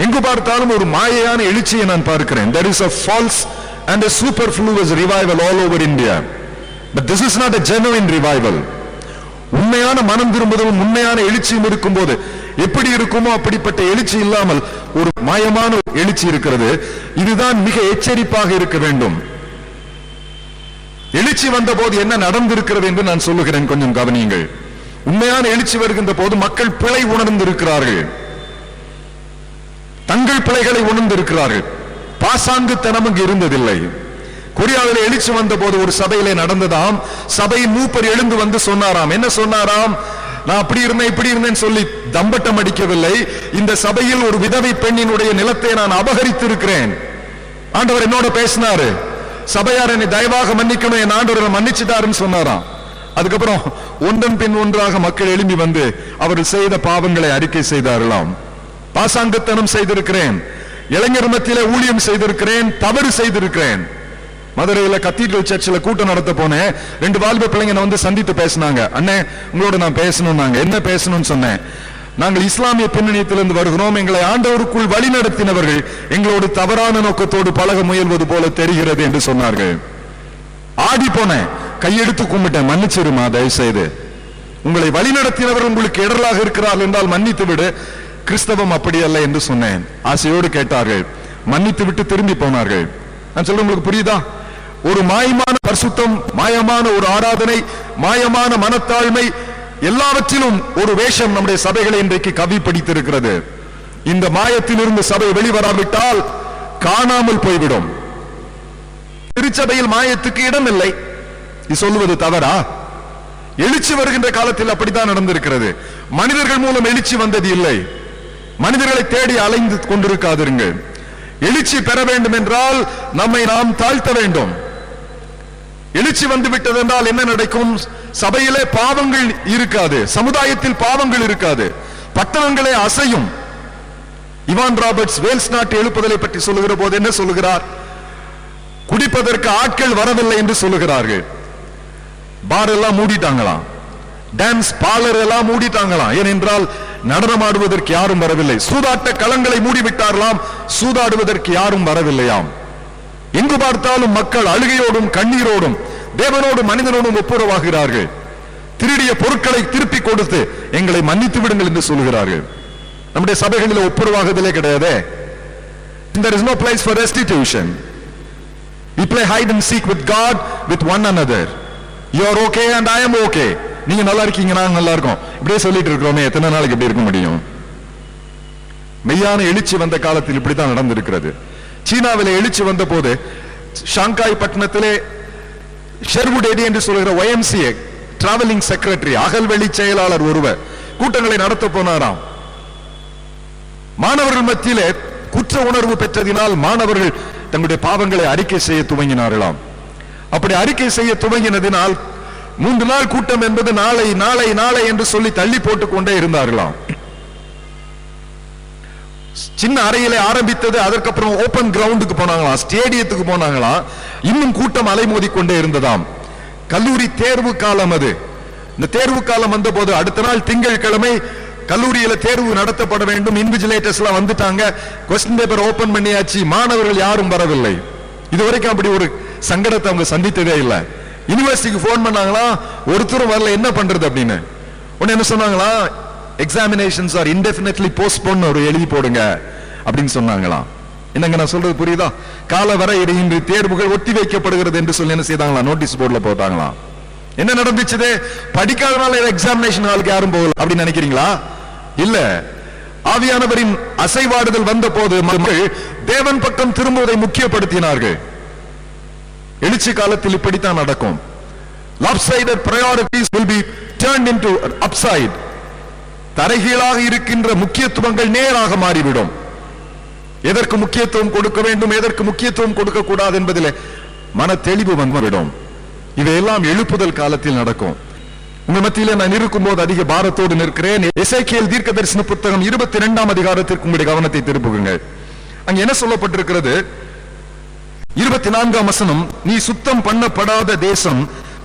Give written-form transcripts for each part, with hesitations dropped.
எங்கு பார்த்தாலும் ஒரு மாயையான எழுச்சியை நான் பார்க்கிறேன். There is a false and a superfluous revival all over India. But this is not a genuine revival. உண்மையான மனம் திரும்புதலும் உண்மையான எழுச்சியும் இருக்கும் போது எப்படி இருக்குமோ அப்படிப்பட்ட எழுச்சி இல்லாமல் ஒரு மாயமான எழுச்சி இருக்கிறது. இதுதான் மிக எச்சரிப்பாக இருக்க வேண்டும். எழுச்சி வந்த போது என்ன நடந்திருக்கிறது என்று நான் சொல்லுகிறேன், கொஞ்சம் கவனியுங்கள். உண்மையான எழுச்சி வருகின்ற போது மக்கள் பிழை உணர்ந்திருக்கிறார்கள், தங்கள் பிழைகளை உணர்ந்திருக்கிறார்கள். பாசாங்குத்தனம் அங்கு இருந்ததில்லை. கொரியாவில் எழுச்சி வந்த போது ஒரு சபையிலே நடந்ததாம். சபையின் மூப்பர் எழுந்து வந்து சொன்னாராம். என்ன சொன்னாராம்? நான் அப்படி இருந்தேன் இப்படி இருந்தேன் சொல்லி தம்பட்டம் அடிக்கவில்லை. இந்த சபையில் ஒரு விதவை பெண்ணினுடைய நிலத்தை நான் அபகரித்து இருக்கிறேன். ஆண்டவர் என்னோட பேசினாரு. சபையார் என்னை தயவாக மன்னிக்கணும், என் ஆண்டவர் மன்னிச்சுட்டாருன்னு சொன்னாராம். அதுக்கப்புறம் ஒன்றன் பின் ஒன்றாக மக்கள் எழும்பி வந்து அவர்கள் செய்த பாவங்களை அறிக்கை செய்தார்களாம். பாசாங்கத்தனம் செய்திருக்கிறேன், இளைஞர் மத்தியிலே ஊழியம் செய்திருக்கிறேன், தவறு செய்திருக்கிறேன். மதுரையில கத்தீட்ரல் சர்ச்சில் கூட்டம் நடத்த போனேன். 2 வாலிப பிள்ளைங்க வந்து சந்தித்து பேசினாங்க. அண்ணே, உங்களோட நான் பேசணும். என்ன பேசணும்னு சொன்னேன். நாங்கள் இஸ்லாமிய பின்னணியத்திலிருந்து வருகிறோம், எங்களை ஆண்டவருக்குள் வழி நடத்தினவர்கள் எங்களோடு தவறான நோக்கத்தோடு பழக முயல்வது போல தெரிகிறது என்று சொன்னார்கள். ஆடி போனேன், கையெடுத்து கும்பிட்டேன், மன்னிச்சிருமா தயவு செய்து. உங்களை வழி நடத்தினவர் உங்களுக்கு இடர்களாக இருக்கிறார்கள் என்றால் மன்னித்து விடு, கிறிஸ்தவம் அப்படி அல்ல என்று சொன்னேன். ஆசையோடு கேட்டார்கள், மன்னித்து விட்டு திரும்பி போனார்கள். நான் சொல்றேன், உங்களுக்கு புரியுதா? ஒரு மாயமான பரிசுத்தம், மாயமான ஒரு ஆராதனை, மாயமான மனத்தாழ்மை, எல்லாவற்றிலும் ஒரு வேஷம் நம்முடைய சபைகளை இன்றைக்கு கவி பிடித்திருக்கிறது. இந்த மாயத்திலிருந்து சபை வெளிவராவிட்டால் காணாமல் போய்விடும். திருச்சபையில் மாயத்துக்கு இடம் இல்லை. இது சொல்லுவது தவறா? எழுச்சி வருகின்ற காலத்தில் அப்படித்தான் நடந்திருக்கிறது. மனிதர்கள் மூலம் எழுச்சி வந்தது இல்லை. மனிதர்களை தேடி அலைந்து கொண்டிருக்காதிருங்கள். எழுச்சி பெற வேண்டும் என்றால் நம்மை நாம் தாழ்த்த வேண்டும். எழுச்சி வந்து விட்டது என்றால் என்ன நடக்கும்? சபையிலே பாவங்கள் இருக்காது, சமுதாயத்தில் பாவங்கள் இருக்காது, பட்டணங்களே அசையும். இவான் ராபர்ட்ஸ் வேல்ஸ் நாட்டு எழுப்புதலை பற்றி சொல்லுகிற போது என்ன சொல்லுகிறார்? குடிப்பதற்கு ஆட்கள் வரவில்லை என்று சொல்லுகிறார்கள். பார் எல்லாம் மூடிட்டாங்களாம், டான்ஸ் பார்லர் எல்லாம் மூடிட்டாங்களாம். ஏனென்றால் நடனமாடுவதற்கு யாரும் வரவில்லை. சூதாட்ட களங்களை மூடிவிட்டார்களாம், சூதாடுவதற்கு யாரும் வரவில்லையாம். எங்கு பார்த்தாலும் மக்கள் அழுகையோடும் கண்ணீரோடும் தேவனோடும் மனிதனோடும் ஒப்புரவாகிறார்கள். திருடிய பொருட்களை திருப்பி கொடுத்து எங்களை மன்னித்து விடுங்கள் என்று சொல்லுகிறார்கள். நம்முடைய சபைகளில் ஒப்புரவாகுதலே கிடையாது. There is no place for restitution. We play hide and seek with God, with one another. You are okay and I am okay. நீங்க நல்லா இருக்கீங்க, நாங்க நல்லா இருக்கோம், இப்படியே சொல்லிட்டு இருக்கிறோமே, எத்தனை நாளைக்கு எப்படி இருக்க முடியும்? மெய்யான எழுச்சி வந்த காலத்தில் இப்படித்தான் நடந்திருக்கிறது. சீனாவிலே எழுச்சி வந்த போது ஷாங்காய் பட்டணத்திலே ஷெர்வுட் எடி என்று சொல்கிற YMCA டிராவலிங் செக்ரட்டரி, அகல்வெளி செயலாளர் ஒருவர் கூட்டங்களை நடத்த போனாராம். மாணவர்கள் மத்தியிலே குற்ற உணர்வு பெற்றதினால் மாணவர்கள் தங்களுடைய பாவங்களை அறிக்கை செய்ய துவங்கினார்களாம். அப்படி அறிக்கை செய்ய துவங்கினதினால் 3 நாள் கூட்டம் என்பது நாளை நாளை நாளை என்று சொல்லி தள்ளி போட்டுக் கொண்டே இருந்தார்களாம். சின்ன அறையிலே ஆரம்பித்தது, அதற்கப்புறம் ஓபன் கிரவுண்டுக்கு போனாங்களாம், ஸ்டேடியத்துக்கு போனாங்களாம். இன்னும் கூட்டம் அலைமோதி கொண்டே இருந்ததாம். கல்லூரி தேர்வு காலம் அது. இந்த தேர்வு காலம் வந்த போது அடுத்த நாள் திங்கட்கிழமை கல்லூரியில தேர்வு நடத்தப்பட வேண்டும். இன்விஜிலேட்டர்ஸ் எல்லாம் வந்துட்டாங்க, கொஸ்டின் பேப்பர் ஓபன் பண்ணியாச்சு, மாணவர்கள் யாரும் வரவில்லை. இதுவரைக்கும் அப்படி ஒரு சங்கடத்தை அவங்க சந்தித்ததே இல்லை. யூனிவர்சிட்டிக்கு போன் பண்ணாங்களா, ஒருத்தரும் வரல, என்ன பண்றது அப்படின்னு. உடனே என்ன சொன்னாங்களா, எக்ஸாமினேஷன்ஸ் ஆர் இன்டெஃபினிட்லி போஸ்ட்போன் ஒரு எழுதி போடுங்க அப்படின்னு சொன்னாங்களாம். என்னங்க நான் சொல்றது புரியுதா? கால வரை இன்று தேர்வுகள் ஒத்தி வைக்கப்படுகிறது என்று சொல்லி என்ன செய்தாங்களா, நோட்டீஸ் போர்டுல போட்டாங்களாம். என்ன நடந்துச்சு? படிக்காதனால எக்ஸாமினேஷன் ஹாலுக்கு யாரும் போகல அப்படின்னு நினைக்கிறீங்களா? இல்ல, ஆவியானவரின் அசைவாடுதல் வந்த போது மக்கள் தேவன் பக்கம் திரும்புவதை முக்கியப்படுத்தினார்கள். எழுச்சி காலத்தில் இப்படித்தான் நடக்கும். lopsided priorities will be turned into upside. தரைகீழாக இருக்கின்ற முக்கியத்துவங்கள் நேராக மாறிவிடும். எதற்கு முக்கியத்துவம் கொடுக்க வேண்டும், எதற்கு முக்கியத்துவம் கொடுக்க கூடாது என்பதிலே மன தெளிவு வந்துவிடும். இவையெல்லாம் எழுப்புதல் காலத்தில் நடக்கும். உங்கள் மத்தியிலே நான் இருக்கும் போது அதிக பாரத்தோடு நிற்கிறேன். எசேக்கியேல் தீர்க்கதரிசன புத்தகம் 22ஆம் அதிகாரத்திற்கு உங்களுடைய கவனத்தை திருப்புங்கள். அங்க என்ன சொல்லப்பட்டிருக்கிறது? 24ஆம் வசனம், நீ சுத்தம் பண்ணப்படாத தேசம்,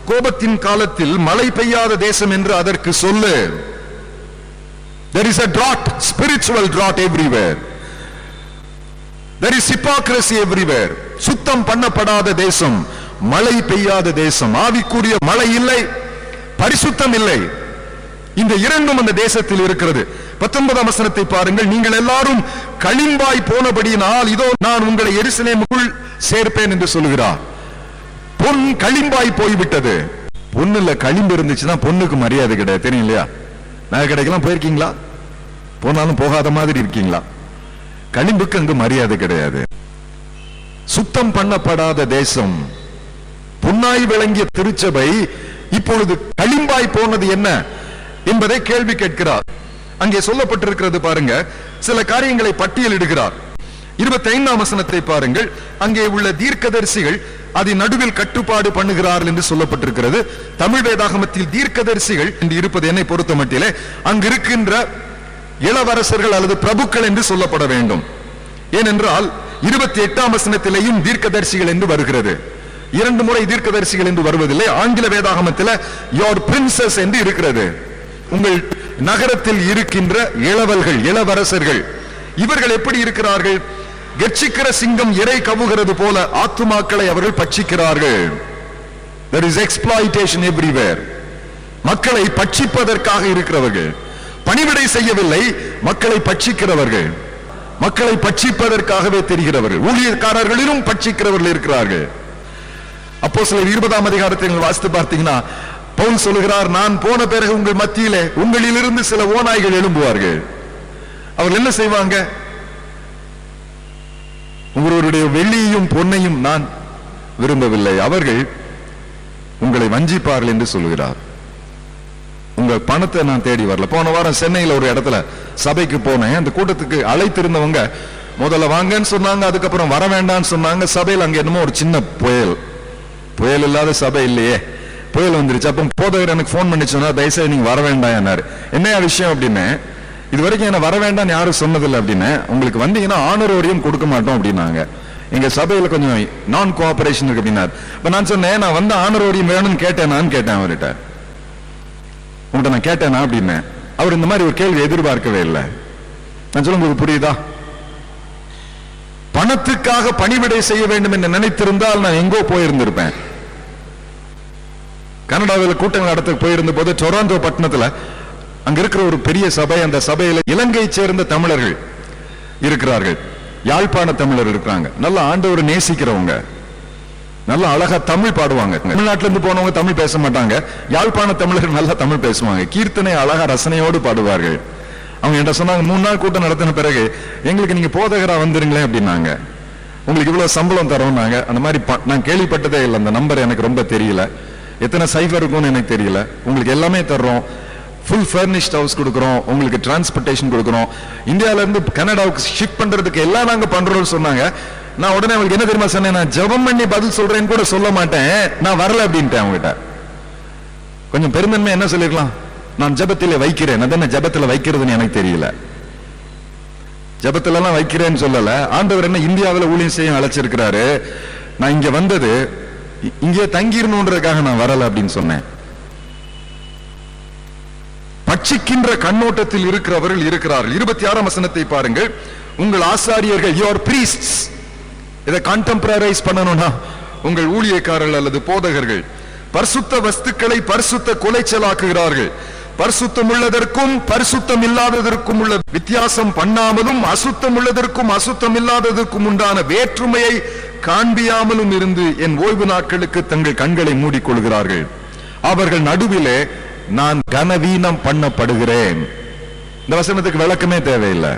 கோபத்தின் காலத்தில் மழை பெய்யாத தேசம் என்று அதற்கு சொல்லு. There is a drought, spiritual drought everywhere. There is hypocrisy everywhere. சுத்தம் பண்ணப்படாத தேசம், மழை பெய்யாத தேசம், ஆவிக்குரிய மழை இல்லை, பரிசுத்தம் இல்லை. இந்த இரண்டும் அந்த தேசத்தில் இருக்கிறது. 19ஆம் வசனத்தை பாருங்கள். நீங்கள் எல்லாரும் களிம்பாய் போனபடியினால் இதோ நான் உங்களை எருசலேமுக்குள் சேர்ப்பேன் என்று சொல்லுகிறார். பொன் களிம்பாய் போய்விட்டது. பொண்ணுல களிம்பு இருந்துச்சுன்னா பொண்ணுக்கு மரியாதை கிடையாது, தெரியும் இல்லையா? நகை கடைக்கெல்லாம் போயிருக்கீங்களா? போனாலும் போகாத மாதிரி இருக்கீங்களா? களிம்புக்கு அங்கு மரியாதை கிடையாது. சுத்தம் பண்ணப்படாத தேசம், பொன்னாய் விளங்கிய திருச்சபை இப்பொழுது களிம்பாய் போனது என்ன என்பதை கேள்வி கேட்கிறார். அங்கே சொல்லப்பட்டிருக்கிறது பாருங்க, சில காரியங்களை பட்டியலிடுகிறார். 25ஆம் வசனத்தை பாருங்கள். அங்கே உள்ள தீர்க்கதரிசிகள் அதன் நடுவில் கட்டுப்பாடு பண்ணுகிறார்கள் என்று சொல்லப்பட்டிருக்கிறது. தமிழ் வேதாகமத்தில் தீர்க்கதரிசிகள் என்று இருப்பது என்னை பொறுத்த மட்டிலே அங்கு இருக்கின்ற இளவரசர்கள் அல்லது பிரபுக்கள் என்று சொல்லப்பட வேண்டும். ஏனென்றால் 28ஆம் வசனத்திலேயும் தீர்க்கதரிசிகள் என்று வருகிறது. 2 முறை தீர்க்கதரிசிகள் என்று வருவதில்லை. ஆங்கில வேதாகமத்தில் யோர் பிரின்சஸ் என்று இருக்கிறது. உங்கள் நகரத்தில் இருக்கின்ற இளவல்கள், இளவரசர்கள், இவர்கள் எப்படி இருக்கிறார்கள்? கர்ச்சிக்கிற சிங்கம் இரை கவுகிறது போல ஆத்துமாக்களை அவர்கள் பட்சிக்கிறார்கள். There is exploitation everywhere. மக்களை பட்சிப்பதற்காக இருக்கிறவர்கள், பணிவிடை செய்யவில்லை, மக்களை பட்சிக்கிறவர்கள், மக்களை பட்சிப்பதற்காகவே தெரிகிறவர்கள். ஊழியக்காரர்களிலும் பட்சிக்கிறவர்கள் இருக்கிறார்கள். அப்போஸ்தலர் 20ஆம் அதிகாரத்தை நீங்கள் வாசித்து பார்த்தீங்கன்னா பவுல் சொல்லுகிறார், நான் போன பிறகு உங்கள் மத்தியிலே உங்களிலிருந்து சில ஓநாய்கள் எழும்புவார்கள். அவர்கள் என்ன செய்வாங்க? உங்களுடைய வெள்ளியையும் பொன்னையும் நான் விரும்பவில்லை, அவர்கள் உங்களை வஞ்சிப்பார்கள் என்று சொல்லுகிறார். உங்க பணத்தை நான் தேடி வரல. போன வாரம் சென்னையில் ஒரு இடத்துல சபைக்கு போனேன். அந்த கூட்டத்துக்கு அழைத்திருந்தவங்க முதல்ல வாங்கன்னு சொன்னாங்க, அதுக்கப்புறம் வர வேண்டாம்னு சொன்னாங்க. சபையில் அங்க என்னமோ ஒரு சின்ன புயல் இல்லாத சபை இல்லையே, புயல் வந்துருச்சு. அப்போ போதகர் எனக்கு போன் பண்ணி சொன்னார், தயவுசெய்து நீங்க வர வேண்டாம் என்னாரு. என்ன விஷயம் அப்படின்னு, இது வரைக்கும் என்ன வர வேண்டாம் யாரும் சொன்னதில்லை அப்படின்னு. உங்களுக்கு வந்தீங்கன்னா ஆனரோரியம் கொடுக்க மாட்டோம் அப்படின்னாங்க. எங்க சபையில கொஞ்சம் நான் கோஆபரேஷன் இருக்கு அப்படின்னாரு. இப்ப நான் சொன்னேன், நான் வந்து ஆனரோரியம் வேணும்னு கேட்டேன் அவர்கிட்ட. உங்கள்கிட்ட நான் கேட்டேனா அப்படின்னு. அவர் இந்த மாதிரி ஒரு கேள்வி எதிர்பார்க்கவே இல்லை. நான் சொல்ல உங்களுக்கு புரியுதா? பணத்துக்காக பணிவிடை செய்ய வேண்டும் என்று நினைத்திருந்தால் நான் எங்கோ போயிருந்திருப்பேன். கனடாவில் கூட்டங்கள் நடத்த போயிருந்த போது டொராண்டோ பட்டணத்துல அங்க இருக்கிற ஒரு பெரிய சபை, அந்த சபையில இலங்கையை சேர்ந்த தமிழர்கள் இருக்கிறார்கள், யாழ்ப்பாண தமிழர் இருக்கிறாங்க. நல்ல ஆண்டவரை நேசிக்கிறவங்க, நல்ல அழகா தமிழ் பாடுவாங்க. தமிழ்நாட்டில இருந்து போனவங்க தமிழ் பேச மாட்டாங்க, யாழ்ப்பாண தமிழர்கள் நல்லா தமிழ் பேசுவாங்க, கீர்த்தனை அழகா ரசனையோடு பாடுவார்கள். அவங்க என்ன சொன்னாங்க, 3 நாள் கூட்டம் நடத்தின பிறகு எங்களுக்கு நீங்க போதகரா வந்துருங்களேன் அப்படின்னாங்க. உங்களுக்கு இவ்வளவு சம்பளம் தரோம்னாங்க. அந்த மாதிரி நான் கேள்விப்பட்டதே இல்லை. அந்த நம்பர் எனக்கு ரொம்ப தெரியல, எத்தனை சைஃபர் இருக்கும்னு எனக்கு தெரியல. உங்களுக்கு எல்லாமே தர்றோம், ஃபுல் ஃபர்னிஷ்ட் ஹவுஸ் கொடுக்குறோம், உங்களுக்கு டிரான்ஸ்போர்டேஷன் கொடுக்குறோம், இந்தியாவில இருந்து கனடாவுக்கு ஷிஃப்ட் பண்றதுக்கு எல்லாம் நாங்க பண்றோம்னு சொன்னாங்க. நான் உடனே அவங்களுக்கு என்ன தெரியுமா சொன்னேன், நான் ஜெபம் பண்ணி பதில் சொல்றேன்னு கூட சொல்ல மாட்டேன், நான் வரல அப்படின்ட்டேன் அவங்ககிட்ட. கொஞ்சம் பெருந்தன்மை என்ன சொல்லிருக்கலாம், நான் ஜெபத்திலே வைக்கிறேன். அதான் ஜெபத்துல வைக்கிறதுன்னு எனக்கு தெரியல. ஜெபத்துல எல்லாம் வைக்கிறேன்னு சொல்லல. ஆண்டவர் என்ன இந்தியாவில் ஊழியம் செய்ய அழைச்சிருக்கிறாரு. நான் இங்க வந்தது இங்கே தங்கிடணுன்றதுக்காக நான் வரல அப்படின்னு சொன்னேன். பட்சிக்கின்ற கண்ணோட்டத்தில் இருக்கிறவர்கள் இருக்கிறார்கள். 26ஆம் வசனத்தை பாருங்கள். உங்கள் ஆசாரியர்கள், யுவர் பிரீஸ்ட்ஸ், இதை கான்டெம்பரரைஸ் பண்ணணும்னா உங்கள் ஊழியக்காரர்கள் அல்லது போதகர்கள் பரிசுத்த வஸ்துக்களை பரிசுத்த கொலைச்சலாக்குகிறார்கள். பரிசுத்தம் உள்ளதற்கும் பரிசுத்தம் இல்லாததற்கும் உள்ள வித்தியாசம் பண்ணாமலும் அசுத்தம் உள்ளதற்கும் அசுத்தம் இல்லாததற்கும் உண்டான வேற்றுமையை காண்பியாமலும் இருந்து என் ஓய்வு நாட்களுக்கு தங்கள் கண்களை மூடிக்கொள்கிறார்கள். அவர்கள் நடுவிலே நான் கனவீனம் பண்ணப்படுகிறேன். இந்த வசனத்துக்கு விளக்கமே தேவையில்லை.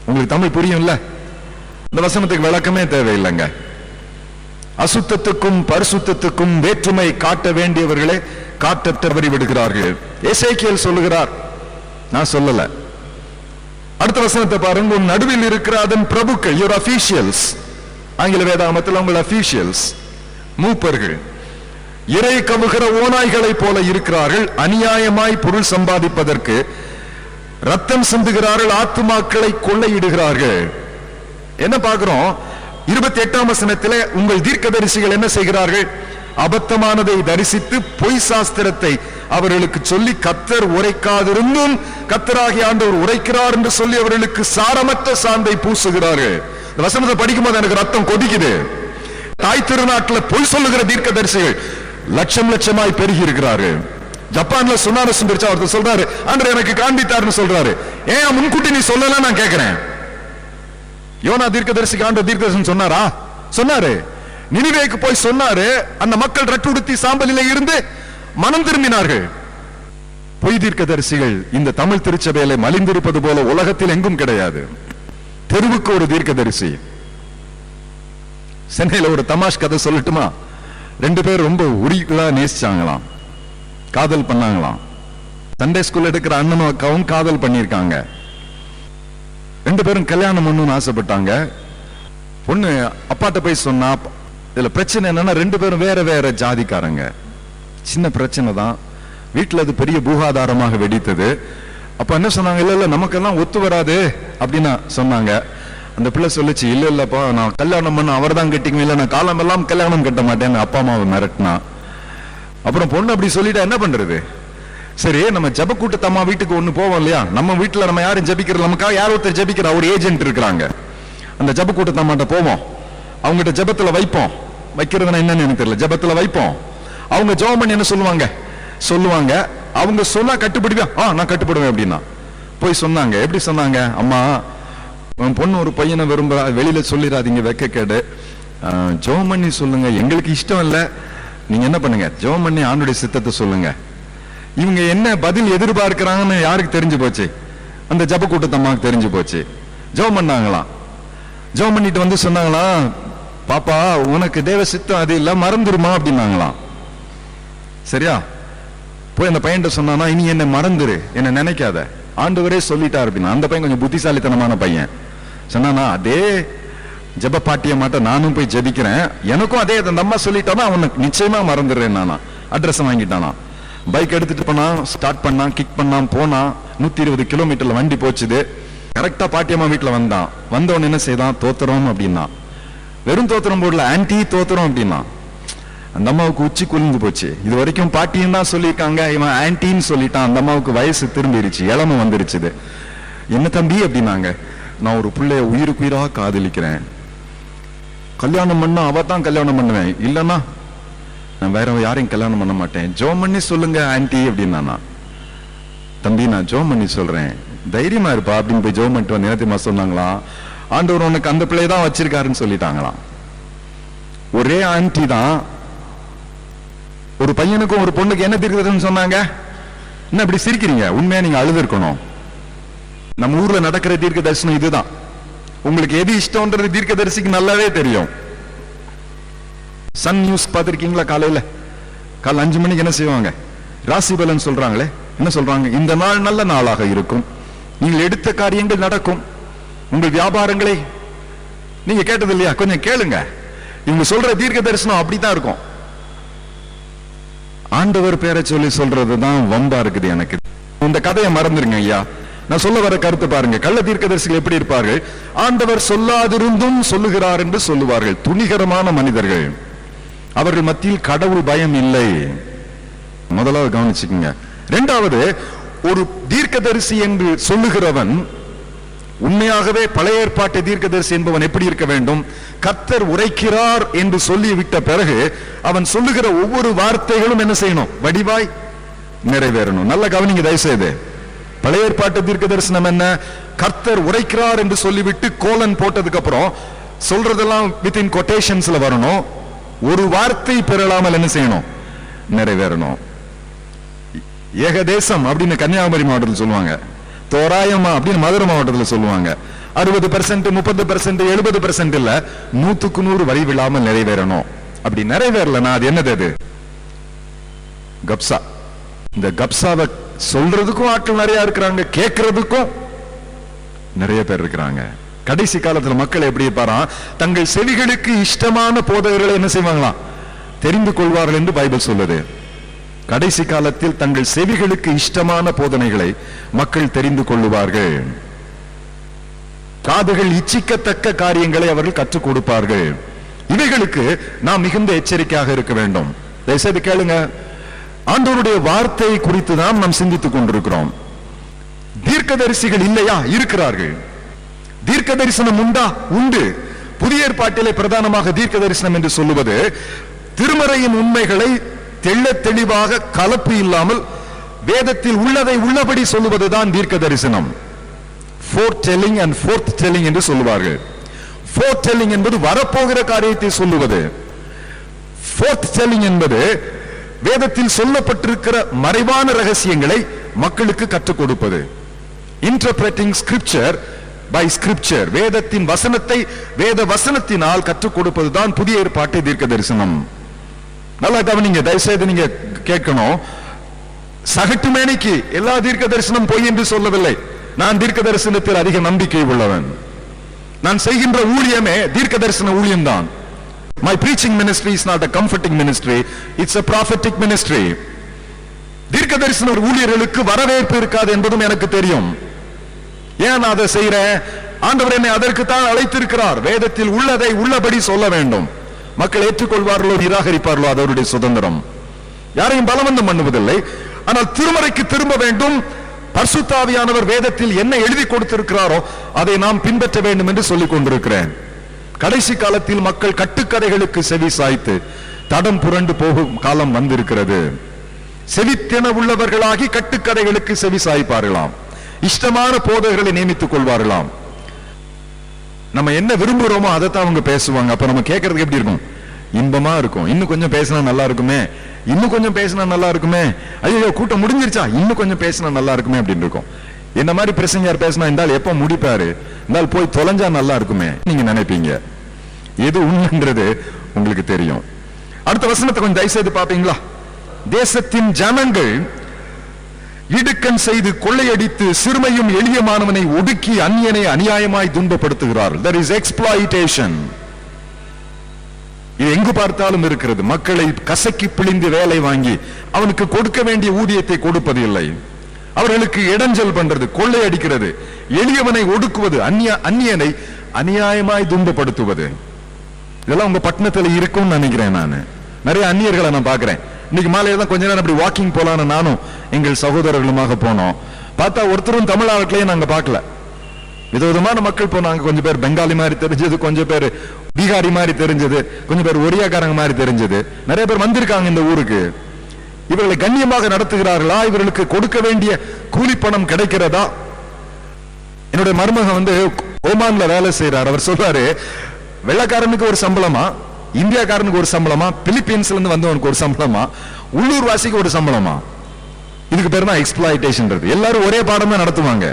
உங்களுக்கு தமிழ் புரியும்ல? இந்த வசனத்துக்கு விளக்கமே தேவையில்லைங்க. அசுத்தத்துக்கும் பரிசுத்தத்துக்கும் வேற்றுமை காட்ட வேண்டியவர்களே காட்ட தவறி விடுகிறார்கள். எசேக்கியேல் சொல்லுகிறார், நான் சொல்லல. அடுத்த வசனத்தை பாருங்க. உன் நடுவில் இருக்கிற அதன் பிரபுக்கள், யுவர் அபிஷியல்ஸ், ஆங்கில வேதாகமத்தில் உங்கள் அபிஷியல்ஸ், மூப்பர்கள் இறை கவுகிற ஓநாய்களை போல இருக்கிறார்கள். அநியாயமாய் பொருள் சம்பாதிப்பதற்கு ரத்தம் சிந்துகிறார்கள், ஆத்துமாக்களை கொள்ளையிடுகிறார்கள். என்ன பார்க்கிறோம்? 28ஆம் வசனத்திலே உங்கள் தீர்க்கதரிசிகள் என்ன செய்கிறார்கள்? அபத்தமானதை தரிசித்து பொய் சாஸ்திரத்தை அவர்களுக்கு சொல்லி கர்த்தர் உரைக்காதிருந்தும் கர்த்தராகிய ஆண்டவர் உரைக்கிறார் என்று சொல்லி அவர்களுக்கு சாரமற்ற சாந்தை பூசுகிறார்கள். வசனத்தை படிக்கும் போது எனக்கு ரத்தம் கொதிக்குது. தாய் திருநாட்டில் பொய் சொல்லுகிற தீர்க்கதரிசிகள் லட்சம் லட்சமாய் பெருகி இருக்கிறார்கள். ஜப்பான்ல சுனாமி வந்துருச்சு, அவர் சொல்றாரு ஆண்டவர் எனக்கு காண்பித்தார்னு சொல்றாரு. ஏன் முன்கூட்டி நீ சொல்லல நான் கேட்கிறேன். யோனா தீர்க்கதரிசிக்கு ஆண்டவர் தீர்க்கதரிசனம் சொன்னாரா? சொன்னாரு. நினிவேக்கு போய் சொன்னாரு. அந்த மக்கள் ரட்டுடுத்தி சாம்பலிலே இருந்து மனம் திரும்பினார்கள். பொய் தீர்க்கதரிசிகள் இந்த தமிழ் திருச்சபையில மலிந்திருப்பது போல உலகத்தில் எங்கும் கிடையாது. தெருவுக்கு ஒரு தீர்க்கதரிசி. சென்னையில ஒரு தமாஷ் கதை சொல்லட்டுமா? 2 பேர் ரொம்ப உரிகளா நேசிச்சாங்களாம், காதல் பண்ணாங்களாம். சண்டே ஸ்கூல் எடுக்கிற அண்ணனும் அக்காவும் காதல் பண்ணிருக்காங்க. 2 பேரும் கல்யாணம் பண்ணணும்னு ஆசைப்பட்டாங்க. பொண்ணு அப்பாட்ட போய் சொன்னா, இதுல பிரச்சனை என்னன்னா 2 பேரும் வேற வேற ஜாதிக்காரங்க. சின்ன பிரச்சனை தான், வீட்டுல அது பெரிய பூகாதாரமாக வெடித்தது. அப்ப என்ன சொன்னாங்க, இல்ல இல்ல நமக்கெல்லாம் ஒத்து வராது அப்படின்னு சொன்னாங்க. அந்த பிள்ளை சொல்லிச்சு, இல்ல இல்லப்பா நான் கல்யாணம் பண்ண அவர் தான் கட்டிக்குவேன், இல்ல நான் காலம் எல்லாம் கல்யாணம் கட்ட மாட்டேன்னு அப்பா அம்மாவை மிரட்டினா. அப்புறம் பொண்ணு அப்படி சொல்லிட்டா என்ன பண்றது? சரி நம்ம ஜப கூட்டத்தம்மா வீட்டுக்கு ஒண்ணு போவோம் இல்லையா, நம்ம வீட்டுல நம்ம யாரும் ஜபிக்கிறது, நமக்காக யார் ஒருத்தர் ஜபிக்கிற ஒரு ஏஜென்ட் இருக்கிறாங்க. அந்த ஜப கூட்டத்தம்மாட்ட போவோம், அவங்ககிட்ட ஜபத்துல வைப்போம். வைக்கிறதுனா என்னன்னு எனக்கு தெரியல, ஜபத்துல வைப்போம். அவங்க ஜெபம் பண்ணி என்ன சொல்லுவாங்க. அவங்க சொன்னா கட்டுப்படுவேன், நான் கட்டுப்படுவேன் அப்படின்னா. போய் சொன்னாங்க. எப்படி சொன்னாங்க? அம்மா பொண்ணு ஒரு பையனை விரும்ப, வெளியில சொல்லிடாதீங்க, வெக்க கேடு, ஜெபம் பண்ணி சொல்லுங்க, எங்களுக்கு இஷ்டம் இல்ல, நீங்க என்ன பண்ணுங்க, ஜெபம் பண்ணி ஆண்டுடைய சித்தத்தை சொல்லுங்க. இவங்க என்ன பதில் எதிர்பார்க்கிறாங்கன்னு யாருக்கு தெரிஞ்சு போச்சு? அந்த ஜப கூட்டத்தம்மாவுக்கு தெரிஞ்சு போச்சு. ஜெபம் பண்ணாங்களாம். ஜெபம் பண்ணிட்டு வந்து சொன்னாங்களாம், பாப்பா உனக்கு தேவ சித்தம் அது இல்ல, மறந்துருமா அப்படின்னாங்களாம். சரியா? போய் அந்த பையன் சொன்னானா, இனி என்ன மறந்துரு, என்ன நினைக்காத, ஆண்டவரே சொல்லிட்டார் அப்படின்னா. அந்த பையன் கொஞ்சம் புத்திசாலித்தனமான பையன். சொன்னானா, அதே ஜப பாட்டிய மாட்ட நானும் போய் ஜபிக்கிறேன், எனக்கும் அதே அந்த அம்மா சொல்லிட்டானா அவனுக்கு நிச்சயமா மறந்துடுறேன். நானா அட்ரஸ் வாங்கிட்டானா, பைக் எடுத்துட்டு போனா, ஸ்டார்ட் பண்ணான், கிக் பண்ணான், போனா 120 கிலோமீட்டர்ல வண்டி போச்சுது. கரெக்டா பாட்டியம்மா வீட்டுல வந்தான். வந்தவன் என்ன செய்தான், தோத்திரம் அப்படின்னா. வெறும் தோத்திரம் போடல, ஆன்டி தோத்திரம் அப்படின்னா. அந்த அம்மாவுக்கு உச்சி குளிர்ந்து போச்சு. இது வரைக்கும் பாட்டியும் தான் சொல்லியிருக்காங்க, இவன் ஆன்டின்னு சொல்லிட்டான். அந்த அம்மாவுக்கு வயசு திரும்பிடுச்சு, இளம வந்துருச்சு. என்ன தம்பி அப்படின்னாங்க. நான் ஒரு பிள்ளைய உயிருக்கு உயிராக காதலிக்கிறேன், கல்யாணம் பண்ணா அவ தான் கல்யாணம் பண்ணுவேன், இல்லன்னா நான் வேற யாரையும் கல்யாணம் பண்ண மாட்டேன், ஜெபம் பண்ணி சொல்லுங்க ஆன்டி அப்படின்னா. தம்பி நான் ஜெபம் பண்ணி சொல்றேன், தைரியமா இருப்பா அப்படின்னு போய் ஜெபம் பண்ணிட்டு வந்து நேரத்தையுமா சொன்னாங்களாம், ஆண்டவர் உனக்கு அந்த பிள்ளையை தான் வச்சிருக்காருன்னு சொல்லிட்டாங்களாம். ஒரே ஆன்டி தான் ஒரு பையனுக்கும் ஒரு பொண்ணுக்கு என்ன தீர்க்கதரிசனம் சொன்னாங்க. என்ன இப்படி சிரிக்கிறீங்க? உண்மையா நீங்க அழுது இருக்கணும். நம்ம ஊர்ல நடக்கிற தீர்க்க தரிசனம் இதுதான். உங்களுக்கு எது இஷ்டம்ன்றது தீர்க்கதரிசிக்கு நல்லாவே தெரியும். சன் நியூஸ் பார்த்திருக்கீங்களா? காலையில 5 மணிக்கு என்ன செய்வாங்க, ராசி பலன் சொல்றாங்களே. என்ன சொல்றாங்க? இந்த நாள் நல்ல நாளாக இருக்கும், நீங்கள் எடுத்த காரியங்கள் நடக்கும், உங்கள் வியாபாரங்களை நீங்க கேட்டது இல்லையா? கொஞ்சம் கேளுங்க. இவங்க சொல்ற தீர்க்க தரிசனம் அப்படித்தான் இருக்கும். ஆண்டவர் பேரை சொல்லி சொல்றதுதான் வம்பா இருக்குது எனக்கு. இந்த கதையை மறந்துருங்க ஐயா. நான் சொல்ல வர கருத்து பாருங்க. கள்ள தீர்க்கதரிசிகள் எப்படி இருப்பார்கள்? ஆண்டவர் சொல்லாதிருந்தும் சொல்லுகிறார் என்று சொல்லுவார்கள். துணிகரமான மனிதர்கள். அவர்கள் மத்தியில் கடவுள் பயம் இல்லை. முதலாவது கவனிச்சுக்கங்க. இரண்டாவது, ஒரு தீர்க்கதரிசி என்று சொல்லுகிறவன் உண்மையாகவே பழைய ஏற்பாட்டு தீர்க்கதரிசி என்பவன் எப்படி இருக்க வேண்டும்? கர்த்தர் உரைக்கிறார் என்று சொல்லிவிட்ட பிறகு அவன் சொல்லுகிற ஒவ்வொரு வார்த்தைகளும் என்ன செய்யணும்? வடிவாய் நிறைவேறணும். நல்ல கவனிங்க தயவுசெய்து. பழைய ஏற்பாட்டு தீர்க்க தரிசனம் என்ன? கர்த்தர் உரைக்கிறார் என்று சொல்லிவிட்டு கோலன் போட்டதுக்கு அப்புறம் சொல்றதெல்லாம் வித்தின் கொட்டேஷன்ஸ்ல வரணும். ஒரு வார்த்தை பெறலாமல் என்ன செய்யணும்? நிறைவேறணும். ஏகதேசம் அப்படின்னு கன்னியாகுமரி மாவட்டத்தில் சொல்லுவாங்க, தோராயமா அப்படின்னு மதுரை மாவட்டத்தில் சொல்லுவாங்க. 60%, 30%, 70% இல்ல, 100க்கு 100 வழி விழாமல் நிறைவேறணும். அப்படி நிறைவேறலன்னா அது என்னது? அது கப்சா. இந்த கப்சாவை சொல்றதுக்கும் ஆட்கள் நிறைய இருக்கிறாங்க, கேட்கறதுக்கும் நிறைய பேர் இருக்கிறாங்க. கடைசி காலத்துல மக்கள் எப்படி இருப்பாரா? தங்கள் செவிகளுக்கு இஷ்டமான போதகர்களை என்ன செய்வாங்களாம்? தெரிந்து கொள்வார்கள் என்று பைபிள் சொல்லுது. கடைசி காலத்தில் தங்கள் செவிகளுக்கு இஷ்டமான போதனைகளை மக்கள் தெரிந்து கொள்ளுவார்கள். காதுகள் இச்சிக்கத்தக்க காரியங்களை அவர்கள் கற்றுக் கொடுப்பார்கள். இவைகளுக்கு நாம் மிகுந்த எச்சரிக்கையாக இருக்க வேண்டும். தயவுசெய்து கேளுங்க. ஆண்டவருடைய வார்த்தை குறித்து தான் நாம் சிந்தித்துக் கொண்டிருக்கிறோம். தீர்க்கதரிசிகள் இல்லையா? இருக்கிறார்கள். தீர்க்க தரிசனம் உண்டா? உண்டு. புதிய ஏற்பாட்டிலே பிரதானமாக தீர்க்க தரிசனம் என்று சொல்லுவது திருமறையின் உண்மைகளை தெள்ளத் தெளிவாக கலப்பு இல்லாமல் வேதத்தில் உள்ளதை உள்ளபடி சொல்லுவதுதான் தீர்க்க தரிசனம். foretelling and forthtelling என்று சொல்லுவார்கள். foretelling என்பது வரப்போகிற காரியத்தை சொல்லுவது. forthtelling என்பது வேதத்தில் சொல்லப்பட்டிருக்கிற மறைவான ரகசியங்களை மக்களுக்கு கற்றுக் கொடுப்பது. interpreting scripture by scripture, வேதத்தின் வசனத்தை வேத வசனத்தினால் கற்றுக் கொடுப்பதுதான் புதிய ஏற்பாட்டு தீர்க்க தரிசனம். நல்லா கவனிங்க, தயவுசெய்து நீங்க கேட்கணும். சகட்டு மேனிக்கு எல்லா தீர்க்க தரிசனம் பொய் என்று சொல்லவில்லை. நான் தீர்க்க தரிசனத்தில் அதிக நம்பிக்கை உள்ளவன். நான் செய்கின்ற ஊழியமே தீர்க்க தரிசன ஊழியம் தான். My preaching ministry is not a comforting ministry, it's a prophetic ministry. தீர்க்க தரிசன ஊழியர்களுக்கு வரவேற்பு இருக்காது என்பதும் எனக்கு தெரியும். ஏன் அதை செய்கிறேன்? ஆண்டவர் என்னை அதற்கு தான் அழைத்திருக்கிறார். வேதத்தில் உள்ளதை உள்ளபடி சொல்ல வேண்டும். மக்கள் ஏற்றுக்கொள்வார்களோ நிராகரிப்பார்களோ அது அவருடைய சுதந்திரம். யாரையும் பலவந்தம் பண்ணுவதில்லை. ஆனால் திருமறைக்கு திரும்ப வேண்டும். பரிசுத்த ஆவியானவர் வேதத்தில் என்ன எழுதி கொடுத்திருக்கிறாரோ அதை நாம் பின்பற்ற வேண்டும் என்று சொல்லிக் கொண்டிருக்கிறேன். கடைசி காலத்தில் மக்கள் கட்டுக்கதைகளுக்கு செவி சாய்த்து தடம் புரண்டு போகும் காலம் வந்திருக்கிறது. செவித்தென உள்ளவர்களாகி கட்டுக்கதைகளுக்கு செவி சாய்ப்பார்களாம். இஷ்டமான போதகர்களை நியமித்துக் கொள்வார்களாம். நம்ம என்ன விரும்புகிறோமோ அதைத்தான் அவங்க பேசுவாங்க. அப்ப நம்ம கேட்கறதுக்கு எப்படி இருக்கும்? இன்பமா இருக்கும். இன்னும் கொஞ்சம் பேசினா நல்லா இருக்குமே, இன்னும் கொஞ்சம் பேசினா நல்லா இருக்குமே, ஐயோ கூட்டம் முடிஞ்சிருச்சா, இன்னும் கொஞ்சம் பேசினா நல்லா இருக்குமே அப்படின்னு இருக்கும். என்ன மாதிரி பிரசங்கர் பேசினா இருந்தால் எப்ப முடிப்பாரு, இருந்தால் போய் தொலைஞ்சா நல்லா இருக்குமே நீங்க நினைப்பீங்க. எது உண்மைன்றது உங்களுக்கு தெரியும். அடுத்த வசனத்தை கொஞ்சம் தயவுசெய்து பாப்பீங்களா? தேசத்தின் ஜனங்கள் இடுக்கன் செய்து கொள்ளையடித்து சிறுமையும் எளிய மாணவனை ஒடுக்கி அந்நியனை அநியாயமாய் துன்பப்படுத்துகிறார்கள். There is exploitation. இது எங்கு பார்த்தாலும் இருக்கிறது. மக்களை கசக்கி பிழிந்து வேலை வாங்கி அவனுக்கு கொடுக்க வேண்டிய ஊதியத்தை கொடுப்பது இல்லை. அவர்களுக்கு இடைஞ்சல் பண்றது, கொள்ளையடிக்கிறது, எளியவனை ஒடுக்குவது, அந்நியனை அநியாயமாய் துன்பப்படுத்துவது. இதெல்லாம் உங்க பட்டணத்தில் இருக்கும்னு நினைக்கிறேன். நான் நிறைய அந்நியர்களை நான் பாக்குறேன். இன்னைக்கு மாலையில தான் கொஞ்ச நேரம் அப்படி வாக்கிங் போலான்னு நானும் எங்கள் சகோதரர்களுமாக போனோம். பார்த்தா ஒருத்தரும் தமிழ் ஆட்களையே நாங்க பார்க்கல. விதவிதமான மக்கள் போனாங்க. கொஞ்சம் பேர் பெங்காலி மாதிரி தெரிஞ்சது, கொஞ்சம் பேர் பீகாரி மாதிரி தெரிஞ்சது, கொஞ்சம் பேர் ஒரியாக்காரங்க மாதிரி தெரிஞ்சது. நிறைய பேர் வந்திருக்காங்க இந்த ஊருக்கு. இவர்களை கண்ணியமாக நடத்துகிறார்களா? இவர்களுக்கு கொடுக்க வேண்டிய கூலி பணம் கிடைக்கிறதா? என்னுடைய மருமகன் ஓமான்ல வேலை செய்யறார். அவர் சொல்றாரு, வெள்ளக்காரனுக்கு ஒரு சம்பளமா, இந்தியாக்காரனுக்கு ஒரு சம்பளமா, பிலிப்பீன்ஸ்ல இருந்து வந்தவனுக்கு ஒரு சம்பளமா, உள்ளூர் வாசிக்கு ஒரு சம்பளமா? இதுக்கு பேர் தான் எக்ஸ்ப்ளாய்டேஷன். எல்லாரும் ஒரே பாடம் தான் நடத்துவாங்க,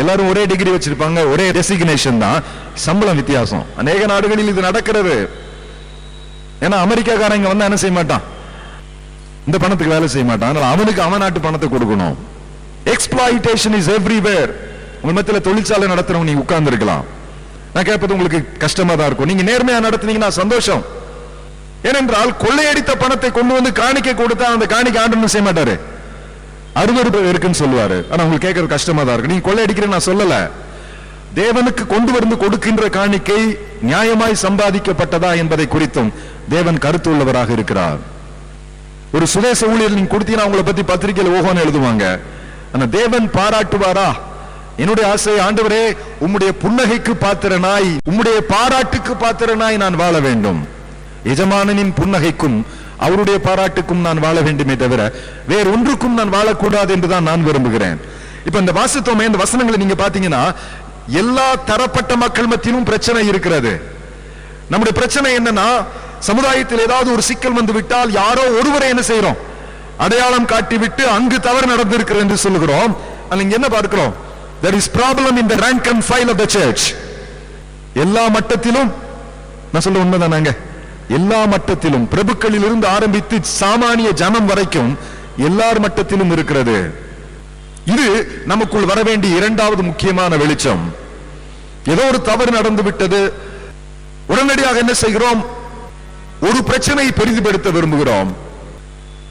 எல்லாரும் ஒரே டிகிரி வச்சிருப்பாங்க, ஒரே டெசிக்னேஷன் தான், சம்பளம் வித்தியாசம். அநேக நாடுகளில் இது நடக்கிறது. ஏன்னா அமெரிக்காக்காரங்க வந்து என்ன செய்ய மாட்டான், இந்த பணத்துக்கு வேலை செய்ய மாட்டான். அவனுக்கு அவன் நாட்டு பணத்தை கொடுக்கணும். Exploitation is everywhere. உங்க மத்தியில் தொழிற்சாலை நடத்துறவங்க நீங்க உட்கார்ந்து இருக்கலாம். நான் கேட்பது உங்களுக்கு கஷ்டமா தான் இருக்கும். நீங்க நேர்மையா நடத்துனீங்கன்னா சந்தோஷம். ஏனென்றால் கொள்ளையடித்த பணத்தை கொண்டு வந்து காணிக்கை கொடுத்தா அந்த காணிக்கை ஆண்டு செய்ய மாட்டாரு, அருவருப்பு இருக்குன்னு சொல்லுவாரு. ஆனா உங்களுக்கு கேட்கறது கஷ்டமா தான் இருக்கு. நீங்க கொள்ளையடிக்கிறேன்னு நான் சொல்லல. தேவனுக்கு கொண்டு வந்து கொடுக்கின்ற காணிக்கை நியாயமாய் சம்பாதிக்கப்பட்டதா என்பதை குறித்தும் தேவன் கருத்து உள்ளவராக இருக்கிறார். ஒரு சுதேச ஊழியர் நீங்க கொடுத்தீங்கன்னா அவங்களை பத்தி பத்திரிகையில் ஓகோன்னு எழுதுவாங்க. ஆனா தேவன் பாராட்டுவாரா? என்னுடைய ஆசை, ஆண்டவரே உம்முடைய புன்னகைக்கு பாத்திரனாய், உம்முடைய பாராட்டுக்கு பாத்திரனாய் நான் வாழ வேண்டும். எஜமானனின் புன்னகைக்கும் அவருடைய பாராட்டுக்கும் நான் வாழ வேண்டுமே தவிர வேற ஒன்றுக்கும் நான் வாழக்கூடாது என்றுதான் நான் விரும்புகிறேன். இப்ப இந்த வாசித்தோமே, இந்த வசனங்களை நீங்க பாத்தீங்கன்னா எல்லா தரப்பட்ட மக்கள் மத்தியிலும் பிரச்சனை இருக்கிறது. நம்முடைய பிரச்சனை என்னன்னா, சமுதாயத்தில் ஏதாவது ஒரு சிக்கல் வந்து விட்டால் யாரோ ஒருவரை என்ன செய்யறோம், அடையாளம் காட்டிவிட்டு அங்கு தவறு நடந்திருக்கிறது என்று சொல்லுகிறோம். இங்க என்ன பார்க்கிறோம்? There is problem in the rank and file of the church. எல்லா மட்டத்திலும், நான் சொல்ல உண்மைதானாங்க, எல்லா மட்டத்திலும் பிரபுக்களில் இருந்து ஆரம்பித்து சாமானிய ஜனம் வரைக்கும் எல்லார் மட்டத்திலும் இருக்கிறது. இது நமக்குள் வர வேண்டிய இரண்டாவது முக்கியமான வெளிச்சம். ஏதோ ஒரு தவறு நடந்து விட்டது, உடனடியாக என்ன செய்கிறோம், ஒரு பிரச்சனையை பெரிதுபடுத்த விரும்புகிறோம்.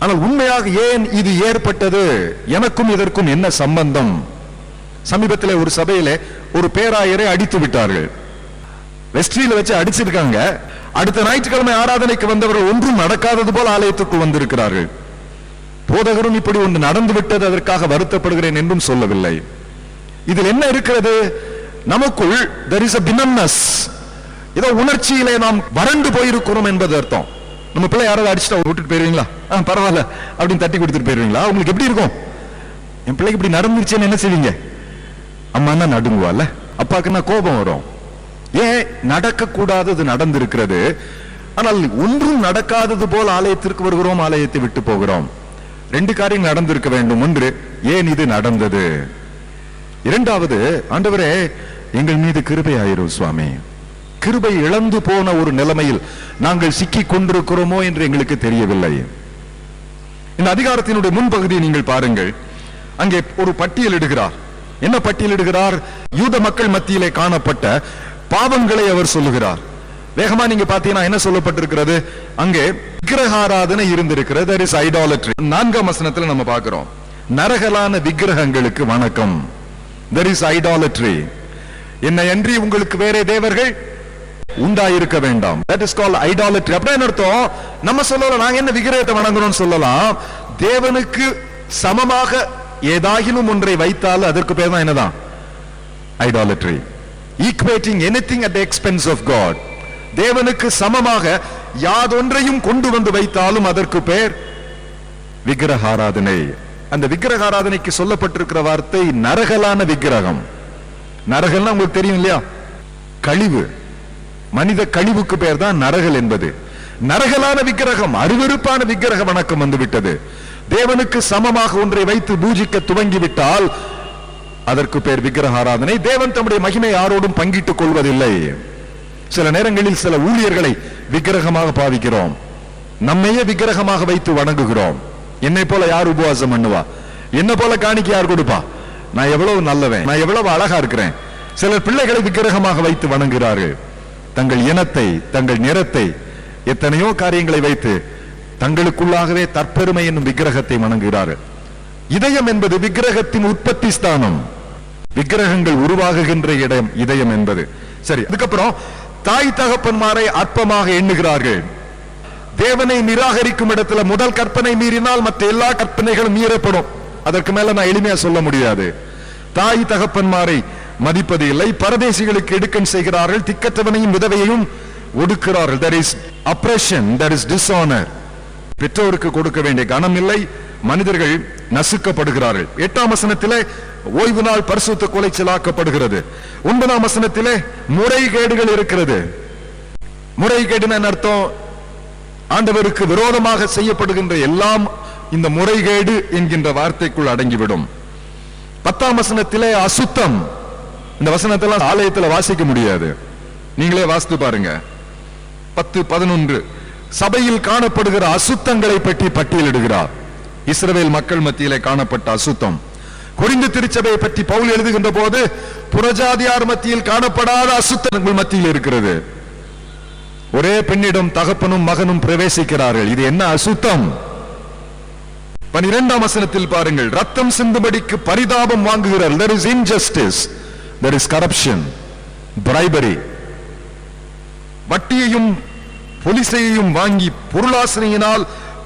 ஆனால் உண்மையாக ஏன் இது ஏற்பட்டது, எனக்கும் இதற்கும் என்ன சம்பந்தம்? சமீபத்தில் ஒரு சபையில ஒரு பேராயரை அடித்து விட்டார்கள். வெஸ்ட்ரியில வச்சு அடிச்சிருக்காங்க. அடுத்த ஞாயிற்றுக்கிழமை ஆராதனைக்கு வந்தவர்கள் ஒன்றும் நடக்காதது போல ஆலயத்துக்குள் வந்திருக்கிறார்கள். போதகரும் இப்படி ஒன்று நடந்து விட்டது, அதற்காக வருத்தப்படுகிறேன் என்றும் சொல்லவில்லை. இதில் என்ன இருக்கிறது? நமக்குள் there is a bitterness. ஏதோ உணர்ச்சியிலே நாம் வறண்டு போயிருக்கிறோம் என்பது அர்த்தம். நம்ம பிள்ளை யாராவது அடிச்சுட்டா விட்டுட்டு போயிருவீங்களா? பரவாயில்ல அப்படின்னு தட்டி கொடுத்துட்டு போயிருவீங்களா? உங்களுக்கு எப்படி இருக்கும்? என் பிள்ளைக்கு இப்படி நடந்துருச்சுன்னு என்ன செய்வீங்க? அம்மா நடுங்குவால, அப்பாக்குன்னா கோபம் வரும். ஏன்? நடக்க கூடாதது நடந்திருக்கிறது. ஆனால் ஒன்றும் நடக்காதது போல் ஆலயத்திற்கு வருகிறோம், ஆலயத்தை விட்டு போகிறோம். ரெண்டு காரியம் நடந்திருக்க வேண்டும். ஒன்று, ஏன் இது நடந்தது? இரண்டாவது, ஆண்டவரே எங்கள் மீது கிருபை ஆயிரும் சுவாமி. கிருபை இழந்து போன ஒரு நிலைமையில் நாங்கள் சிக்கிக் கொண்டிருக்கிறோமோ என்று எங்களுக்கு தெரியவில்லை. இந்த அதிகாரத்தினுடைய முன்பகுதியை நீங்கள் பாருங்கள். அங்கே ஒரு பட்டியல் இடுகிறார். என்ன பட்டியலிடுகிறார்? யூத மக்கள் மத்தியிலே காணப்பட்ட பாவங்களை அவர் சொல்லுகிறார். வேகமா நீங்க பாத்தீங்கன்னா என்ன சொல்லப்பட்டிருக்கிறது? அங்கே விக்கிரகாராதனை இருந்திருக்கிறது. There is idolatry. 4ஆம் வசனத்துல நம்ம பார்க்கிறோம், நரகலான விக்கிரகங்களுக்கு வணக்கம். There is idolatry. என்னை அன்றி உங்களுக்கு வேற தேவர்கள் உண்டாயிருக்க வேண்டாம். That is called idolatry. அப்படியே என்ன அர்த்தம்? நம்ம சொல்லலாம், நாங்க என்ன விக்கிரகத்தை வணங்குறோம்னு சொல்லலாம். தேவனுக்கு சமமாக ஏதாகிலும் ஒன்றை வைத்தால் அதற்கு பேர் தான் என்னதான்? Idolatry. Equating anything at the expense of God. தேவனுக்கு சமமாக யாதொன்றையும் கொண்டு வந்து வைத்தாலும் அதற்கு பேர் விக்கிரகாராதனை. அந்த விக்கிரகாராதனைக்கு சொல்லப்பட்டிருக்கிற வார்த்தை நரகலான விக்கிரகம். நரகல்னா உங்களுக்கு தெரியும் இல்லையா? கழிவு, மனித கழிவுக்கு பேர் தான் நரகல் என்பது. நரகலான விக்கிரகம், அருவருப்பான விக்கிரக வணக்கம் வந்துவிட்டது. தேவனுக்கு சமமாக ஒன்றை வைத்து பூஜிக்க துவங்கிவிட்டால் அதற்கு பேர் விக்கிரகாராதனை. தேவன் தம்முடைய மகிமை யாரோடும் பங்கிட்டுக் கொள்வதில்லை. சில நேரங்களில் சில ஊழியர்களை விக்கிரகமாக பாவிக்கிறோம், நம்மையே விக்கிரகமாக வைத்து வணங்குகிறோம். என்னை போல யார் உபவாசம் பண்ணுவா? என்ன போல காணிக்கை யார் கொடுப்பா? நான் எவ்வளவு நல்லவன், நான் எவ்வளவு அழகா இருக்கிறேன். சிலர் பிள்ளைகளை விக்கிரகமாக வைத்து வணங்குகிறார்கள். தங்கள் இனத்தை, தங்கள் நிறத்தை, எத்தனையோ காரியங்களை வைத்து தங்களுக்குள்ளாகவே தற்பெருமை என்னும் விக்கிரகத்தை வணங்குகிறார்கள். இதயம் என்பது விக்கிரகத்தின் உற்பத்தி ஸ்தானம். விக்கிரகங்கள் உருவாகுகின்ற இடம் இதயம் என்பது. சரி, அதுக்கப்புறம் தாய் தகப்பன்மாரை அற்பமாக எண்ணுகிறார்கள். தேவனை நிராகரிக்கும் இடத்துல முதல் கற்பனை மீறினால் மற்ற எல்லா கற்பனைகளும் மீறப்படும். அதற்கு மேல நான் எளிமையா சொல்ல முடியாது. தாய் தகப்பன்மாரை மதிப்பது இல்லை. பரதேசிகளுக்கு எடுக்கன் செய்கிறார்கள். திக்கற்றவனையும் விதவையையும் ஒடுக்கிறார்கள். There is oppression, there is dishonor. பெற்றோருக்கு கொடுக்க வேண்டிய கனம் இல்லை. மனிதர்கள் நசுக்கப்படுகிறார்கள். 8ஆம் வசனத்திலே ஓய்வு நாள் பரிசுத்த கொலைச்சலாக்கப்படுகிறது. 9ஆம் வசனத்திலே முறைகேடுகள் இருக்கிறது. முறைகேடுன்னு அர்த்தம், ஆண்டவருக்கு விரோதமாக செய்யப்படுகின்ற எல்லாம் இந்த முறைகேடு என்கின்ற வார்த்தைக்குள் அடங்கிவிடும். 10ஆம் வசனத்திலே அசுத்தம். இந்த வசனத்தெல்லாம் ஆலயத்தில் வாசிக்க முடியாது, நீங்களே வாசித்து பாருங்க. 10, 11 சபையில் காணப்படுகிற அசுத்தங்களை பற்றி பட்டியலிடுகிறார். இஸ்ரவேல் மக்கள் மத்தியிலே காணப்பட்ட அசுத்தம். கொரிந்து திருச்சபையை பற்றி பவுல் எழுதுகின்ற போது புறஜாதியார் மத்தியில் காணப்படாத அசுத்தங்கள் மத்தியில் இருக்கிறது. ஒரே பெண்ணிடம் தகப்பனும் மகனும் பிரவேசிக்கிறார்கள். இது என்ன அசுத்தம்? 12ஆம் வசனத்தில் பாருங்கள், ரத்தம் சிந்தும்படிக்கு பரிதாபம் வாங்குகிறார். There is injustice, there is corruption, bribery. வட்டியையும் பொலிசையையும் வாங்கி பொருளாசனையினால்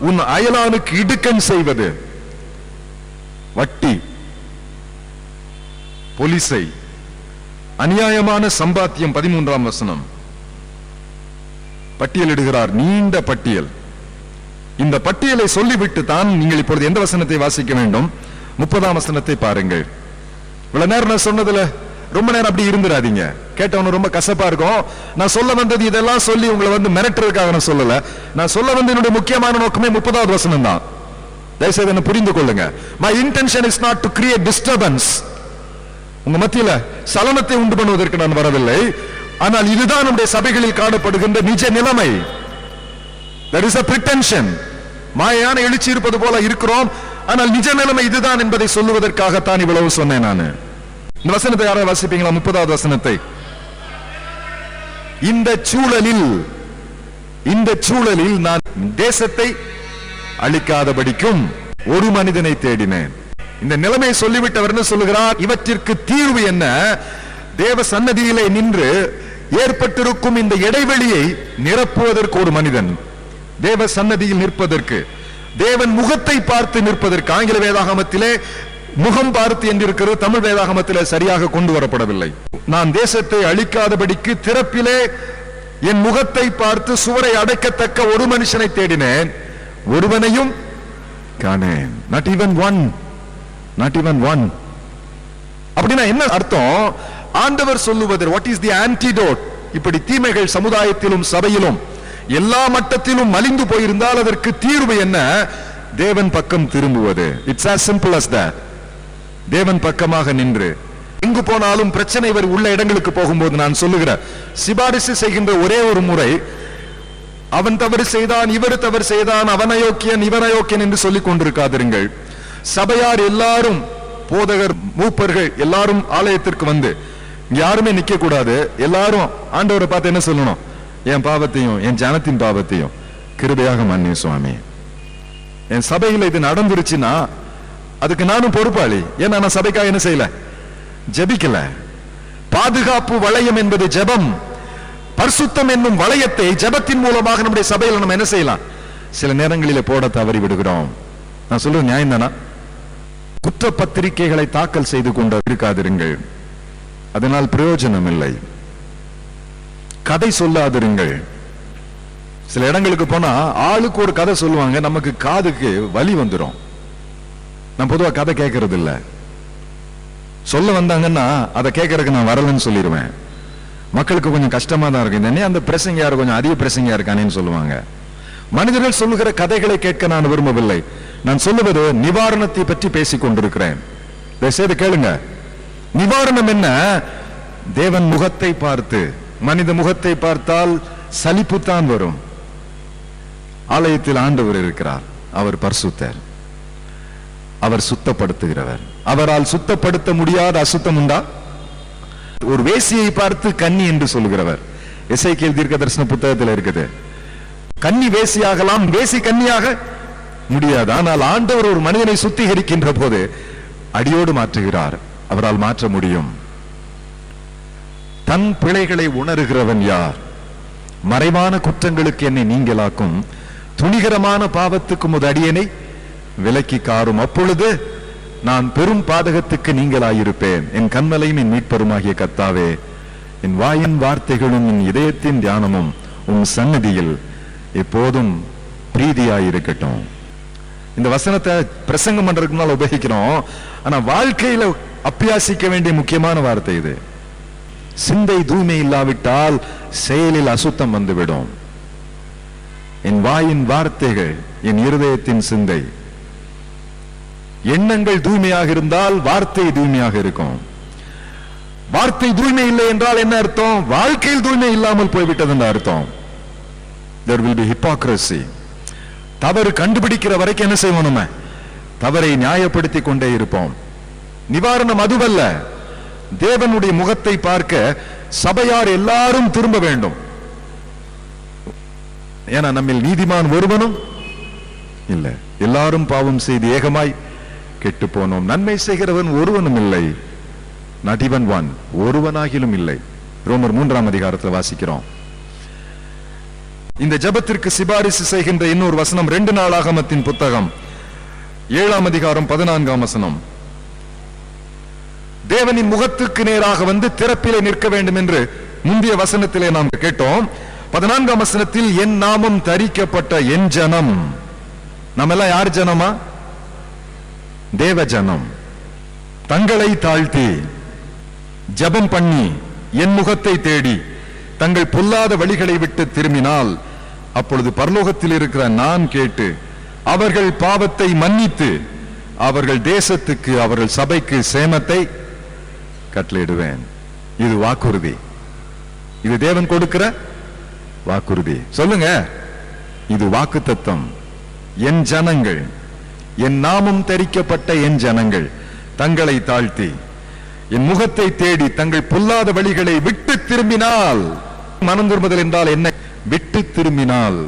உன் அயலானுக்கு இடுக்கண் செய்வது. வட்டி, பொலிசை, அநியாயமான சம்பாத்தியம். 13ஆம் வசனம் பட்டியலிடுகிறார், நீண்ட பட்டியல். இந்த பட்டியலை சொல்லிவிட்டு தான் நீங்கள் இப்பொழுது எந்த வசனத்தை வாசிக்க வேண்டும்? 30ஆம் வசனத்தை பாருங்கள். இவ்வளவு நேரம் நான் சொன்னதுல ரொம்ப நேரம் அப்படி இருந்துடாதீங்க. கேட்டவனு ரொம்ப கசப்பா இருக்கும். நான் சொல்ல வந்தது இதெல்லாம் சொல்லி உங்களை வந்து மிரட்டுறதுக்காக நான் சொல்லல. நான் சொல்ல வந்த என்னுடைய முக்கியமான நோக்கமே 30வது வசனம் தான். தயவுசெய்து என்ன புரிந்து கொள்ளுங்க. My intention is not to create disturbance. உங்க மத்தியில சலனத்தை உண்டு பண்ணுவதற்கு நான் வரவில்லை. ஆனால் இதுதான் நம்முடைய சபைகளில் காணப்படுகின்ற நிஜ நிலைமை. There is a pretension. மாயான எழுச்சி இருப்பது போல இருக்கிறோம், ஆனால் நிஜ நிலைமை இதுதான் என்பதை சொல்லுவதற்காகத்தான் இவ்வளவு சொன்னேன் நான். இந்த வசனத்தை யாராவது வாசிப்பீங்களா? 30வது வசனத்தை. இந்த சூழலில் நான் தேசத்தை அழிக்காதபடிக்கும் ஒரு மனிதனை தேடினேன். இந்த நிலைமையை சொல்லிவிட்டு அவர் என்ன சொல்லுகிறார்? இவற்றிற்கு தீர்வு என்ன? தேவ சன்னதியிலே நின்று ஏற்பட்டிருக்கும் இந்த இடைவெளியை நிரப்புவதற்கு ஒரு மனிதன், தேவ சன்னதியில் நிற்பதற்கு, தேவன் முகத்தை பார்த்து நிற்பதற்கு. ஆங்கில வேதாகமத்திலே முகம் பார்த்து என்றிருக்கிறது, தமிழ் வேதாகமத்திலே சரியாக கொண்டு வரப்படவில்லை. நான் தேசத்தை அழிக்காதபடிக்கு திறப்பிலே என் முகத்தை பார்த்து சுவரை அடைக்கத்தக்க ஒரு மனுஷனை தேடினேன், ஒருவனையும் காணேன். Not even one, not even one. அப்படின்னா என்ன அர்த்தம்? ஆண்டவர் சொல்லுவது, வாட் இஸ் தி ஆன்டிடோட்? இப்படி தீமைகள் சமுதாயத்திலும் சபையிலும் எல்லா மட்டத்திலும் மலிந்து போயிருந்தால் அதற்கு தீர்வு என்ன? தேவன் பக்கம் திரும்புவது. It's as simple as that. தேவன் பக்கமாக நின்று எங்கு போனாலும் பிரச்சனை உள்ள இடங்களுக்கு போகும்போது நான் சொல்லுகிற சிபாரிசு செய்கின்ற ஒரே ஒரு முறை, அவன் தவறு செய்தான், இவர் தவறு செய்தான், அவன் அயோக்கியன், இவன் அயோக்கியன் என்று சொல்லிக் கொண்டிருக்காதிருங்கள். சபையார் எல்லாரும், போதகர், மூப்பர்கள் எல்லாரும் ஆலயத்திற்கு வந்து யாருமே நிக்க கூடாது. எல்லாரும் ஆண்டவரை பார்த்து என்ன சொல்லணும்? என் பாவத்தையும் என் ஜனத்தின் பாவத்தையும் கிருபையாக மன்னி சுவாமி. என் சபையில் இது நடந்துருச்சுன்னா அதுக்கு நானும் பொறுப்பாளி. ஏன்னா நான் சபைக்காக என்ன செய்யல? ஜெபிக்கல. பாதுகாப்பு வளையம் என்பது ஜெபம். பரிசுத்தம் என்னும் வளையத்தை ஜெபத்தின் மூலமாக நம்முடைய சபையில் நம்ம என்ன செய்யலாம்? சில நேரங்களிலே போட தவறி விடுகிறோம். நான் சொல்றது நியாயம் தானா? குற்றப்பத்திரிகைகளை தாக்கல் செய்து கொண்டு இருக்காதிருங்கள், அதனால் பிரயோஜனம் இல்லை. கதை சொல்லாதிருங்கள். சில இடங்களுக்கு போனா ஆளுக்கு ஒரு கதை சொல்லுவாங்க, நமக்கு காதுக்கு வலி வந்துடும். நான் பொதுவா கதை கேட்கறது இல்ல. சொல்ல வந்தாங்கன்னா அதை கேட்கறதுக்கு நான் வரலன்னு சொல்லிடுவேன். மக்களுக்கு கொஞ்சம் கஷ்டமா தான் இருக்கு, அந்த பிரசங்க யாரு கொஞ்சம் அதிக பிரசங்க இருக்கானேன்னு சொல்லுவாங்க. மனிதர்கள் சொல்லுகிற கதைகளை கேட்க நான் விரும்பவில்லை. நான் சொல்லுவது நிவாரணத்தை பற்றி பேசிக் கொண்டிருக்கிறேன். செய்து கேளுங்க. நிவாரணம் என்ன? தேவன் முகத்தை பார்த்து. மனித முகத்தை பார்த்தால் சலிப்புத்தான் வரும். ஆலயத்தில் ஆண்டவர் இருக்கிறார், அவர் பரிசுத்தர், அவர் சுத்தப்படுத்துகிறவர். அவரால் சுத்தப்படுத்த முடியாத அசுத்தம் உண்டா? ஒரு வேசியை பார்த்து கன்னி என்று சொல்லுகிறவர் எசேக்கியேல் தீர்க்கதரிசன புத்தகத்தில் இருக்குது. கன்னி வேசியாகலாம், வேசி கன்னியாக முடியாது. ஆனால் ஆண்டவர் ஒரு மனிதனை சுத்திகரிக்கின்ற போது அடியோடு மாற்றுகிறார். அவரால் மாற்ற முடியும். தன் பிழைகளை உணர்கிறவன் யார்? மறைவான குற்றங்களுக்கு என்னை நீங்களாக்கும், துணிகரமான பாவத்துக்கும் ஒரு அடியனை விலக்கி காரும். அப்பொழுது நான் பெரும் பாதகத்துக்கு நீங்களாயிருப்பேன். என் கண்மலையும் என் மீட்பருமாகிய கர்த்தாவே, என் வாயின் வார்த்தைகளும் என் இதயத்தின் தியானமும் உன் சந்நிதியில் எப்போதும் பிரீதியாயிருக்கட்டும். இந்த வசனத்தை பிரசங்கம் பண்றதுக்கு முன்னால் உபயோகிக்கிறோம். ஆனா வாழ்க்கையில அபியாசிக்க வேண்டிய முக்கியமான வார்த்தை இது. சிந்தை தூய்மை இல்லாவிட்டால் செயலில் அசுத்தம் வந்துவிடும். என் வாயின் வார்த்தைகள் என் இருதயத்தின் சிந்தை. எண்ணங்கள் தூய்மையாக இருந்தால் வார்த்தை தூய்மையாக இருக்கும். வார்த்தை தூய்மை இல்லை என்றால் என்ன அர்த்தம்? வாழ்க்கையில் தூய்மை இல்லாமல் போய்விட்டது என்ற அர்த்தம். There will be hypocrisy. தவறு கண்டுபிடிக்கிற வரைக்கும் என்ன செய்வோம்? நம்ம தவறை நியாயப்படுத்திக் கொண்டே இருப்போம். நிவாரணம் அதுவல்ல. தேவனுடைய முகத்தை பார்க்க சபையார் எல்லாரும் திரும்ப வேண்டும். ஏன்னா நம்மில் நீதிமான் ஒருவனும் இல்லை, எல்லாரும் பாவம் செய்து ஏகமாய் கெட்டு போனோம். நன்மை செய்கிறவன் ஒருவனும் இல்லை, not even one, ஒருவனாகிலும் இல்லை. ரோமர் 3ஆம் அதிகாரத்தில் வாசிக்கிறோம். இந்த ஜெபத்திற்கு சிபாரிசு செய்கின்ற இன்னொரு வசனம் 2 நாளாகமத்தின் புத்தகம் 7ஆம் அதிகாரம் 14ஆம் வசனம். தேவனின் முகத்துக்கு நேராக வந்து திறப்பிலே நிற்க வேண்டும் என்று முந்தைய வசனத்திலே நாம் கேட்டோம். 14ஆம் வசனத்தில் என் நாமம் தரிக்கப்பட்ட என் ஜனம். நம்ம எல்லாம் யார் ஜனமா? தேவ ஜனம். தங்களை தாழ்த்தி ஜெபம் பண்ணி என் முகத்தை தேடி தங்கள் பொல்லாத வழிகளை விட்டு திரும்பினால் அப்பொழுது பரலோகத்தில் இருக்கிற நான் கேட்டு அவர்கள் பாவத்தை மன்னித்து அவர்கள் தேசத்துக்கு அவர்கள் சபைக்கு சேமத்தை கட்டளையிடுவேன். இது வாக்குறுதி. இது தேவன் கொடுக்கிற வாக்குறுதி. சொல்லுங்க, இது வாக்குத்தத்தம். என் ஜனங்கள், என் நாமம் தரிக்கப்பட்ட என் ஜனங்கள் தங்களை தாழ்த்தி என் முகத்தை தேடி தங்கள் பொல்லாத வழிகளை விட்டு திரும்பினால், மனம் திரும்புதல் என்றால் என்ன? விட்டு திரும்பினால்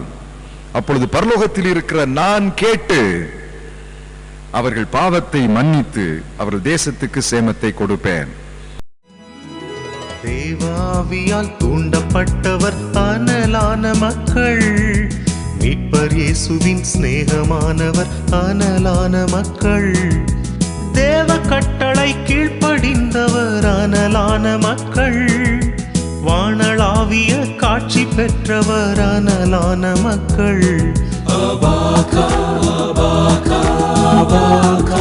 அப்பொழுது பரலோகத்தில் இருக்கிற நான் கேட்டு அவர்கள் பாவத்தை மன்னித்து அவர்கள் தேசத்துக்கு சேமத்தை கொடுப்பேன். தேவாவியால் தூண்டப்பட்டவர் அனலான மக்கள், மீட்பர் இயேசுவின் சிநேகமானவர் அனலான மக்கள், தேவ கட்டளை கீழ்ப்படிந்தவர் அனலான மக்கள், வானளா காவிய காட்சி பெற்றவர் அனலான மக்கள். அபாகா அபாகா அபாகா